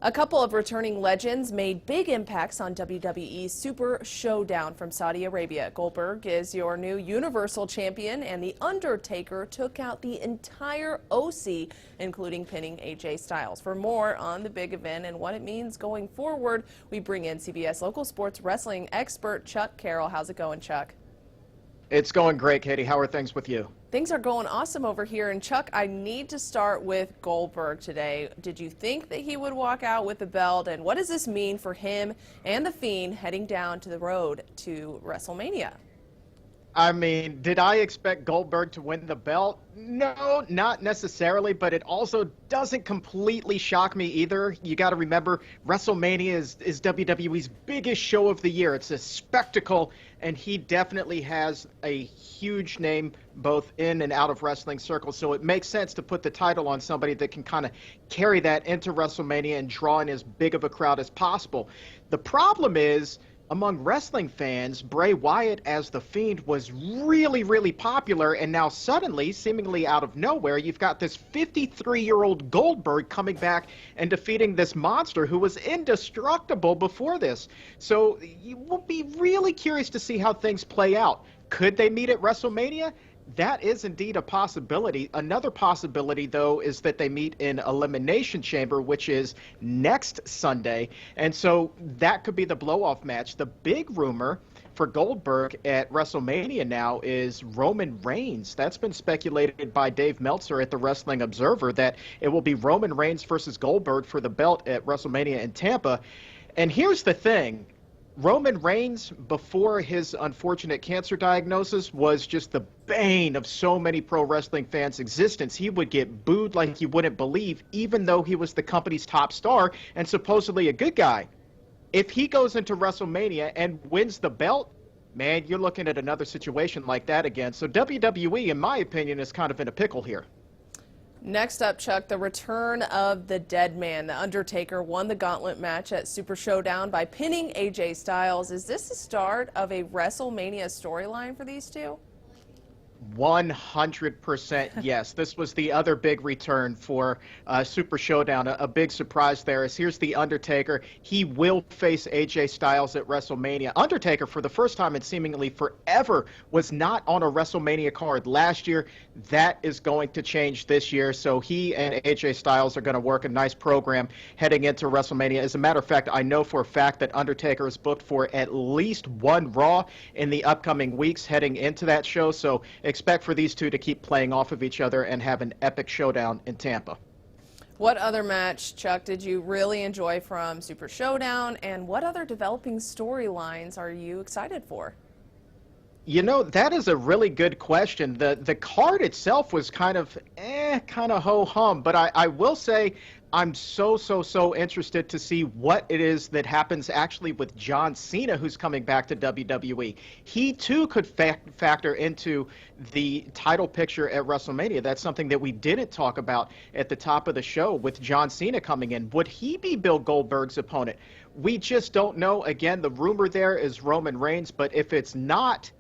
A couple of returning legends made big impacts on WWE's Super Showdown from Saudi Arabia. Goldberg is your new Universal Champion, and The Undertaker took out the entire OC, including pinning AJ Styles. For more on the big event and what it means going forward, we bring in CBS local sports wrestling expert Chuck Carroll. How's it going, Chuck? It's going great, Katie. How are things with you? Things are going awesome over here. And Chuck, I need to start with Goldberg today. Did you think that he would walk out with the belt? And what does this mean for him and The Fiend heading down to the road to WrestleMania? I mean, did I expect Goldberg to win the belt? No, not necessarily, but it also doesn't completely shock me either. You got to remember, WrestleMania is WWE's biggest show of the year. It's a spectacle, and he definitely has a huge name both in and out of wrestling circles, so it makes sense to put the title on somebody that can kind of carry that into WrestleMania and draw in as big of a crowd as possible. The problem is, among wrestling fans, Bray Wyatt as The Fiend was really, really popular, and now suddenly, seemingly out of nowhere, you've got this 53-year-old Goldberg coming back and defeating this monster who was indestructible before this. So you will be really curious to see how things play out. Could they meet at WrestleMania? That is indeed a possibility. Another possibility, though, is that they meet in Elimination Chamber, which is next Sunday. And so that could be the blow-off match. The big rumor for Goldberg at WrestleMania now is Roman Reigns. That's been speculated by Dave Meltzer at the Wrestling Observer, that it will be Roman Reigns versus Goldberg for the belt at WrestleMania in Tampa. And here's the thing. Roman Reigns, before his unfortunate cancer diagnosis, was just the bane of so many pro wrestling fans' existence. He would get booed like you wouldn't believe, even though he was the company's top star and supposedly a good guy. If he goes into WrestleMania and wins the belt, man, you're looking at another situation like that again. So WWE, in my opinion, is kind of in a pickle here. Next up, Chuck, the return of the dead man. The Undertaker won the gauntlet match at Super Showdown by pinning AJ Styles. Is this the start of a WrestleMania storyline for these two? 100% yes. This was the other big return for Super Showdown. A big surprise there is here's the Undertaker. He will face AJ Styles at WrestleMania. Undertaker, for the first time in seemingly forever, was not on a WrestleMania card last year. That is going to change this year. So he and AJ Styles are going to work a nice program heading into WrestleMania. As a matter of fact, I know for a fact that Undertaker is booked for at least one Raw in the upcoming weeks heading into that show. So expect for these two to keep playing off of each other and have an epic showdown in Tampa. What other match, Chuck, did you really enjoy from Super Showdown, and what other developing storylines are you excited for? You know, that is a really good question. The card itself was kind of ho-hum, but I will say I'm so interested to see what it is that happens actually with John Cena, who's coming back to WWE. He, too, could factor into the title picture at WrestleMania. That's something that we didn't talk about at the top of the show with John Cena coming in. Would he be Bill Goldberg's opponent? We just don't know. Again, the rumor there is Roman Reigns, but if it's not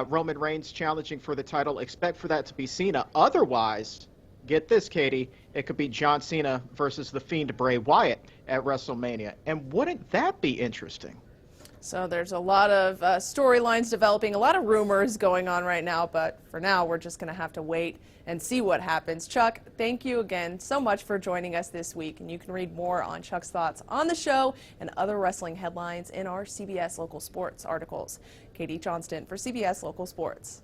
Roman Reigns challenging for the title, expect for that to be Cena. Otherwise, get this, Katie, it could be John Cena versus The Fiend Bray Wyatt at WrestleMania. And wouldn't that be interesting? So there's a lot of storylines developing, a lot of rumors going on right now, but for now we're just going to have to wait and see what happens. Chuck, thank you again so much for joining us this week, and you can read more on Chuck's thoughts on the show and other wrestling headlines in our CBS Local Sports articles. Katie Johnston for CBS Local Sports.